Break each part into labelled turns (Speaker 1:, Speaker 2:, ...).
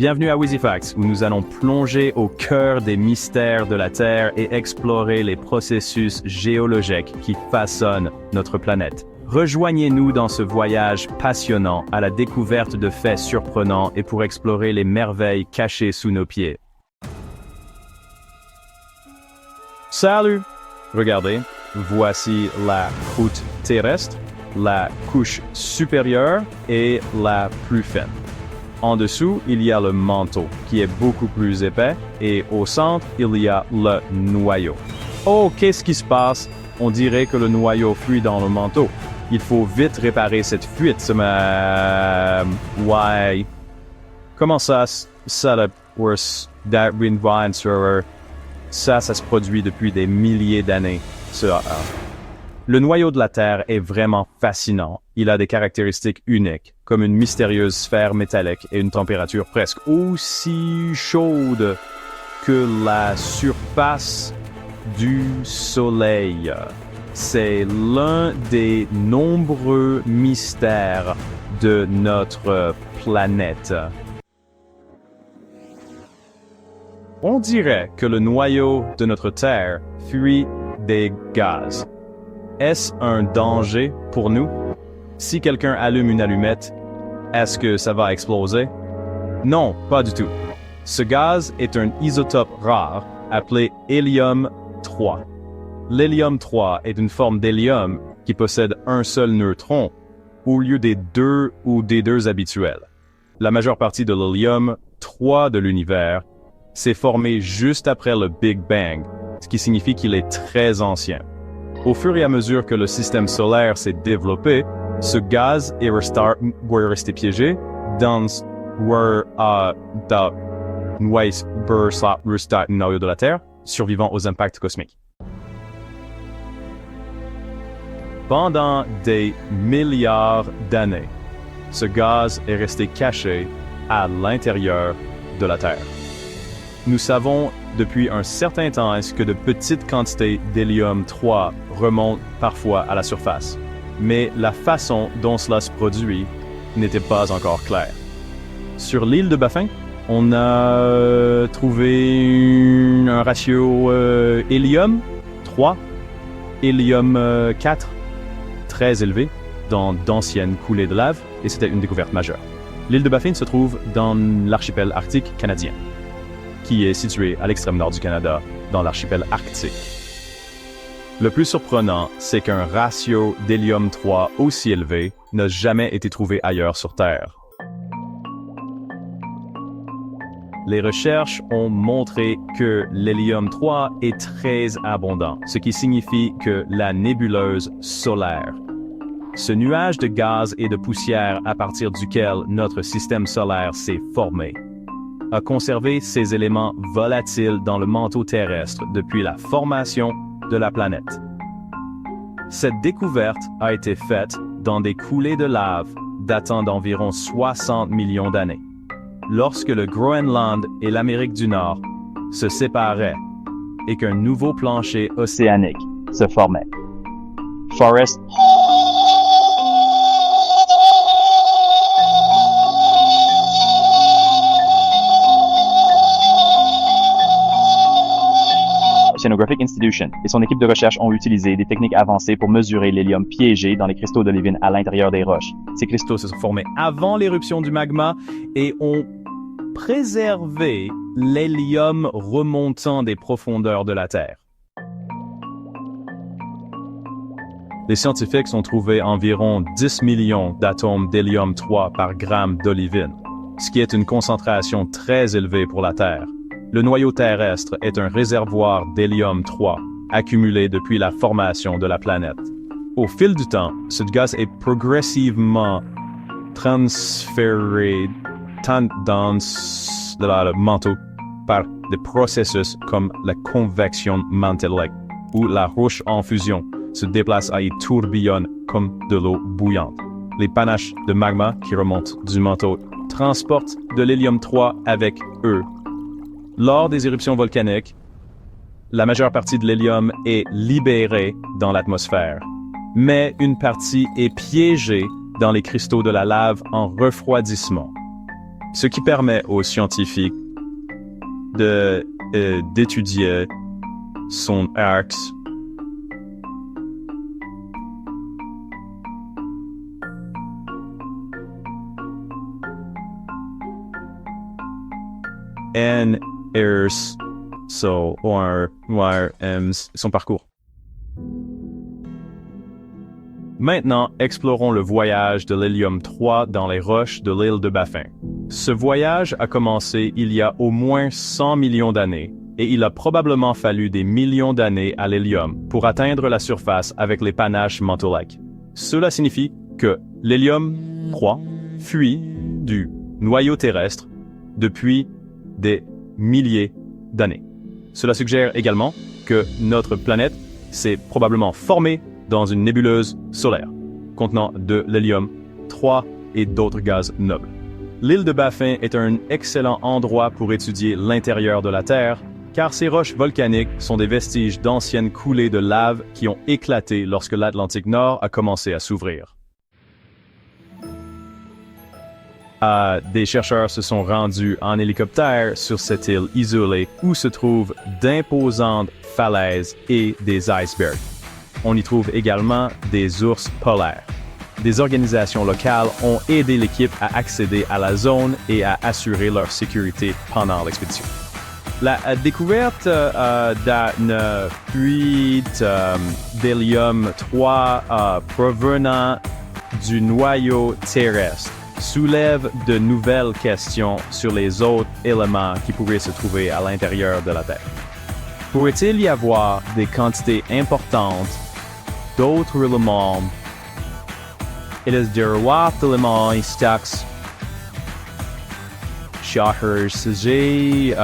Speaker 1: Bienvenue à WheezyFacts, où nous allons plonger au cœur des mystères de la Terre et explorer les processus géologiques qui façonnent notre planète. Rejoignez-nous dans ce voyage passionnant à la découverte de faits surprenants et pour explorer les merveilles cachées sous nos pieds. Salut! Regardez, voici la croûte terrestre, la couche supérieure et la plus fine. En dessous, il y a le manteau, qui est beaucoup plus épais, et au centre, il y a le noyau. Oh, qu'est-ce qui se passe? On dirait que le noyau fuit dans le manteau. Il faut vite réparer cette fuite, ouais. Comment ça le worse Darwin Vine server? Ça se produit depuis des milliers d'années. Le noyau de la Terre est vraiment fascinant. Il a des caractéristiques uniques, comme une mystérieuse sphère métallique et une température presque aussi chaude que la surface du Soleil. C'est l'un des nombreux mystères de notre planète. On dirait que le noyau de notre Terre fuit des gaz. Est-ce un danger pour nous? Si quelqu'un allume une allumette, est-ce que ça va exploser? Non, pas du tout. Ce gaz est un isotope rare appelé hélium-3. L'hélium-3 est une forme d'hélium qui possède un seul neutron au lieu des deux habituels. La majeure partie de l'hélium-3 de l'univers s'est formée juste après le Big Bang, ce qui signifie qu'il est très ancien. Au fur et à mesure que le système solaire s'est développé, ce gaz est resté piégé dans le noyau de la Terre, survivant aux impacts cosmiques. Pendant des milliards d'années, ce gaz est resté caché à l'intérieur de la Terre. Nous savons depuis un certain temps que de petites quantités d'hélium-3 remontent parfois à la surface, mais la façon dont cela se produit n'était pas encore claire. Sur l'île de Baffin, on a trouvé un ratio hélium-3, hélium-4 très élevé dans d'anciennes coulées de lave, et c'était une découverte majeure. L'île de Baffin se trouve dans l'archipel arctique canadien, qui est situé à l'extrême nord du Canada, dans l'archipel arctique. Le plus surprenant, c'est qu'un ratio d'hélium-3 aussi élevé n'a jamais été trouvé ailleurs sur Terre. Les recherches ont montré que l'hélium-3 est très abondant, ce qui signifie que la nébuleuse solaire, ce nuage de gaz et de poussière à partir duquel notre système solaire s'est formé, a conservé ces éléments volatiles dans le manteau terrestre depuis la formation de la planète. Cette découverte a été faite dans des coulées de lave datant d'environ 60 millions d'années, lorsque le Groenland et l'Amérique du Nord se séparaient et qu'un nouveau plancher océanique se formait. Forest
Speaker 2: Oceanographic Institution et son équipe de recherche ont utilisé des techniques avancées pour mesurer l'hélium piégé dans les cristaux d'olivine à l'intérieur des roches.
Speaker 1: Ces cristaux se sont formés avant l'éruption du magma et ont préservé l'hélium remontant des profondeurs de la Terre. Les scientifiques ont trouvé environ 10 millions d'atomes d'hélium-3 par gramme d'olivine, ce qui est une concentration très élevée pour la Terre. Le noyau terrestre est un réservoir d'hélium-3 accumulé depuis la formation de la planète. Au fil du temps, ce gaz est progressivement transféré dans le manteau par des processus comme la convection mantélique, où la roche en fusion se déplace et tourbillonne comme de l'eau bouillante. Les panaches de magma qui remontent du manteau transportent de l'hélium-3 avec eux. Lors des éruptions volcaniques, la majeure partie de l'hélium est libérée dans l'atmosphère, mais une partie est piégée dans les cristaux de la lave en refroidissement. ce qui permet aux scientifiques d'étudier son axe son parcours. Maintenant, explorons le voyage de l'hélium-3 dans les roches de l'île de Baffin. Ce voyage a commencé il y a au moins 100 millions d'années, et il a probablement fallu des millions d'années à l'hélium pour atteindre la surface avec les panaches manteaux-like. Cela signifie que l'hélium-3 fuit du noyau terrestre depuis des milliers d'années. Cela suggère également que notre planète s'est probablement formée dans une nébuleuse solaire, contenant de l'hélium-3 et d'autres gaz nobles. L'île de Baffin est un excellent endroit pour étudier l'intérieur de la Terre, car ces roches volcaniques sont des vestiges d'anciennes coulées de lave qui ont éclaté lorsque l'Atlantique Nord a commencé à s'ouvrir. Des chercheurs se sont rendus en hélicoptère sur cette île isolée où se trouvent d'imposantes falaises et des icebergs. On y trouve également des ours polaires. Des organisations locales ont aidé l'équipe à accéder à la zone et à assurer leur sécurité pendant l'expédition. La découverte d'une fuite d'hélium-3 provenant du noyau terrestre soulève de nouvelles questions sur les autres éléments qui pourraient se trouver à l'intérieur de la Terre. Pourrait-il y avoir des quantités importantes d'autres éléments? It is der Watt éléments stocks Shaher CG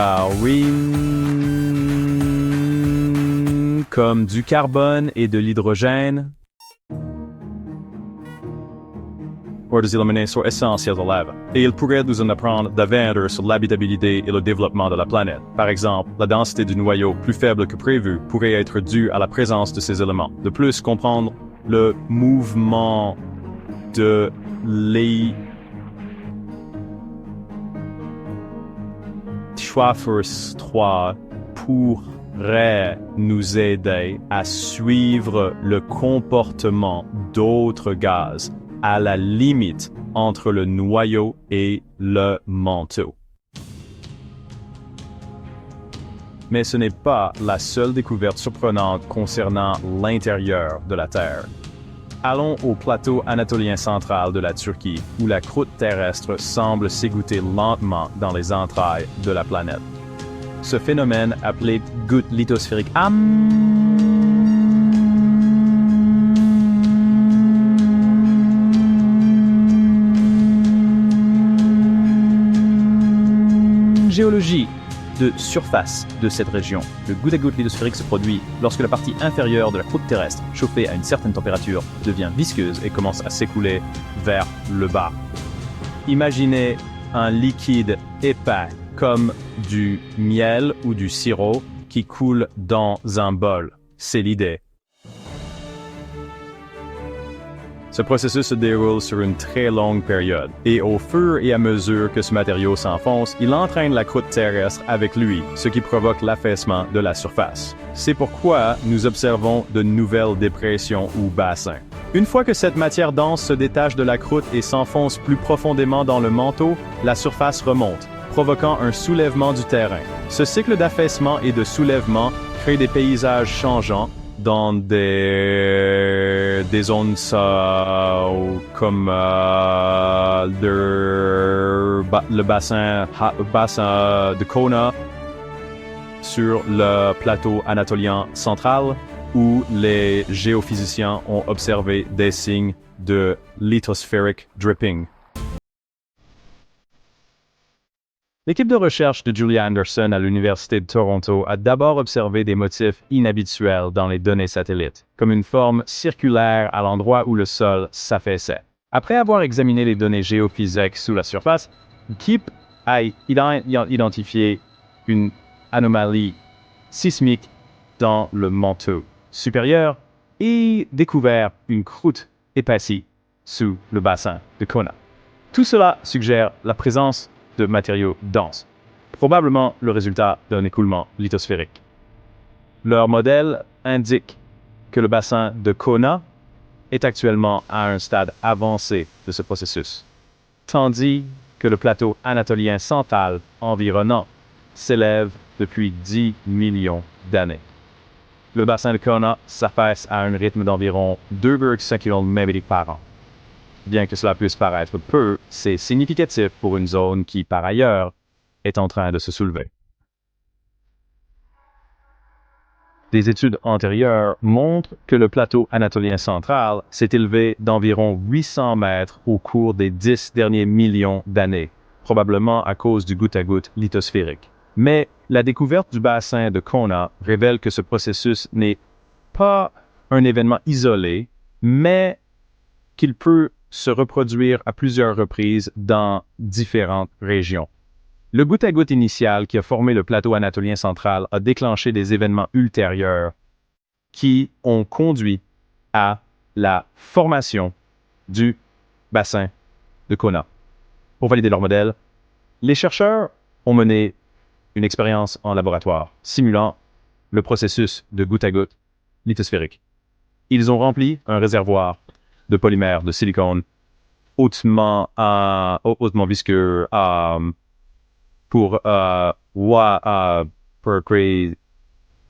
Speaker 1: comme du carbone et de l'hydrogène. Ou des éléments sont essentiels de lave, et il pourrait nous en apprendre davantage sur l'habitabilité et le développement de la planète. Par exemple, la densité du noyau plus faible que prévu pourrait être due à la présence de ces éléments. De plus, comprendre le mouvement de l'Schwarzfors 3 pourrait nous aider à suivre le comportement d'autres gaz à la limite entre le noyau et le manteau. Mais ce n'est pas la seule découverte surprenante concernant l'intérieur de la Terre. Allons au plateau anatolien central de la Turquie, où la croûte terrestre semble s'égoutter lentement dans les entrailles de la planète. Ce phénomène, appelé goutte lithosphérique, géologie de surface de cette région. Le goutte à goutte lithosphérique se produit lorsque la partie inférieure de la croûte terrestre, chauffée à une certaine température, devient visqueuse et commence à s'écouler vers le bas. Imaginez un liquide épais comme du miel ou du sirop qui coule dans un bol. C'est l'idée. Ce processus se déroule sur une très longue période, et au fur et à mesure que ce matériau s'enfonce, il entraîne la croûte terrestre avec lui, ce qui provoque l'affaissement de la surface. C'est pourquoi nous observons de nouvelles dépressions ou bassins. Une fois que cette matière dense se détache de la croûte et s'enfonce plus profondément dans le manteau, la surface remonte, provoquant un soulèvement du terrain. Ce cycle d'affaissement et de soulèvement crée des paysages changeants, dans des zones comme le bassin de Kona sur le plateau anatolien central, où les géophysiciens ont observé des signes de lithospheric dripping. L'équipe de recherche de Julia Anderson à l'Université de Toronto a d'abord observé des motifs inhabituels dans les données satellites, comme une forme circulaire à l'endroit où le sol s'affaissait. Après avoir examiné les données géophysiques sous la surface, l'équipe a identifié une anomalie sismique dans le manteau supérieur et découvert une croûte épaissie sous le bassin de Kona. Tout cela suggère la présence de matériaux denses, probablement le résultat d'un écoulement lithosphérique. Leur modèle indique que le bassin de Kona est actuellement à un stade avancé de ce processus, tandis que le plateau anatolien central environnant s'élève depuis 10 millions d'années. Le bassin de Kona s'affaisse à un rythme d'environ 2,5 km par an. Bien que cela puisse paraître peu, c'est significatif pour une zone qui, par ailleurs, est en train de se soulever. Des études antérieures montrent que le plateau anatolien central s'est élevé d'environ 800 mètres au cours des 10 derniers millions d'années, probablement à cause du goutte-à-goutte lithosphérique. Mais la découverte du bassin de Kona révèle que ce processus n'est pas un événement isolé, mais qu'il peut se reproduire à plusieurs reprises dans différentes régions. Le goutte-à-goutte initial qui a formé le plateau anatolien central a déclenché des événements ultérieurs qui ont conduit à la formation du bassin de Kona. Pour valider leur modèle, les chercheurs ont mené une expérience en laboratoire simulant le processus de goutte-à-goutte lithosphérique. Ils ont rempli un réservoir de polymère de silicone hautement visqueux pour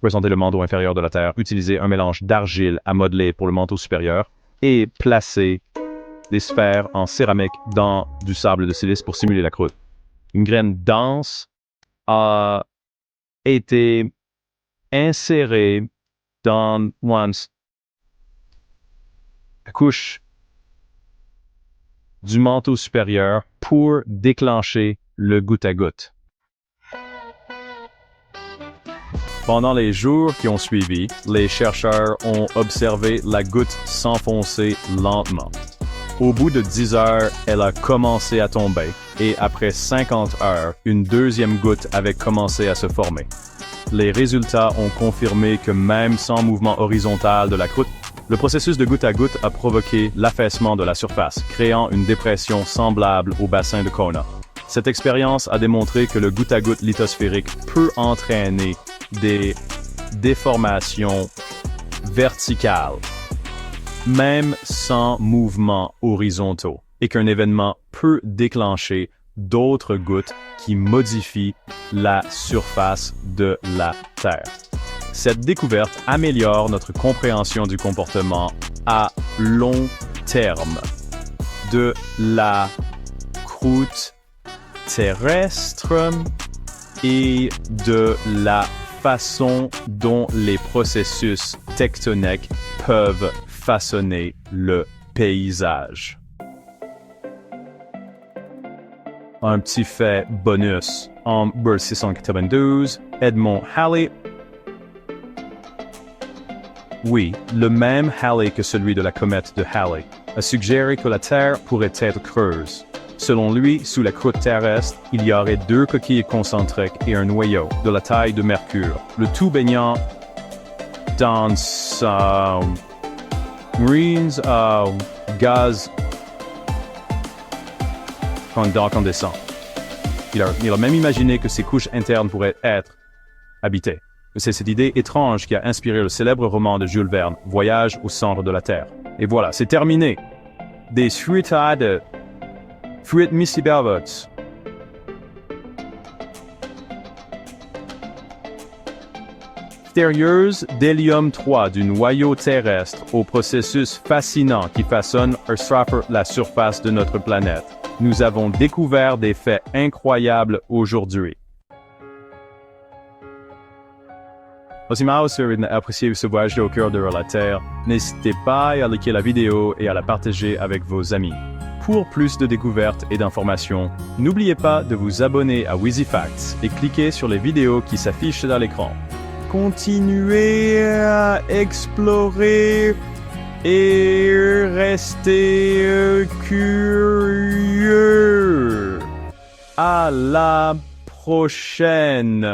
Speaker 1: représenter le manteau inférieur de la Terre, utiliser un mélange d'argile à modeler pour le manteau supérieur et placer des sphères en céramique dans du sable de silice pour simuler la croûte. Une graine dense a été insérée dans la couche du manteau supérieur pour déclencher le goutte-à-goutte. Pendant les jours qui ont suivi, les chercheurs ont observé la goutte s'enfoncer lentement. Au bout de 10 heures, elle a commencé à tomber et après 50 heures, une deuxième goutte avait commencé à se former. Les résultats ont confirmé que même sans mouvement horizontal de la croûte, le processus de goutte à goutte a provoqué l'affaissement de la surface, créant une dépression semblable au bassin de Kona. Cette expérience a démontré que le goutte à goutte lithosphérique peut entraîner des déformations verticales, même sans mouvements horizontaux, et qu'un événement peut déclencher d'autres gouttes qui modifient la surface de la Terre. Cette découverte améliore notre compréhension du comportement à long terme de la croûte terrestre et de la façon dont les processus tectoniques peuvent façonner le paysage. Un petit fait bonus. En 1692, Edmond Halley, oui, le même Halley que celui de la comète de Halley, a suggéré que la Terre pourrait être creuse. Selon lui, sous la croûte terrestre, il y aurait deux coquilles concentriques et un noyau de la taille de Mercure, le tout baignant dans gaz incandescent. Il a même imaginé que ces couches internes pourraient être habitées. C'est cette idée étrange qui a inspiré le célèbre roman de Jules Verne, Voyage au centre de la Terre. Et voilà, c'est terminé. Des fruitades, fruit missibelvots. Mystérieuse d'hélium-3 du noyau terrestre au processus fascinant qui façonne la surface de notre planète. Nous avons découvert des faits incroyables aujourd'hui. Si vous avez apprécié ce voyage au cœur de la Terre, n'hésitez pas à liker la vidéo et à la partager avec vos amis. Pour plus de découvertes et d'informations, n'oubliez pas de vous abonner à WheezyFacts et cliquez sur les vidéos qui s'affichent dans l'écran. Continuez à explorer et restez curieux. À la prochaine!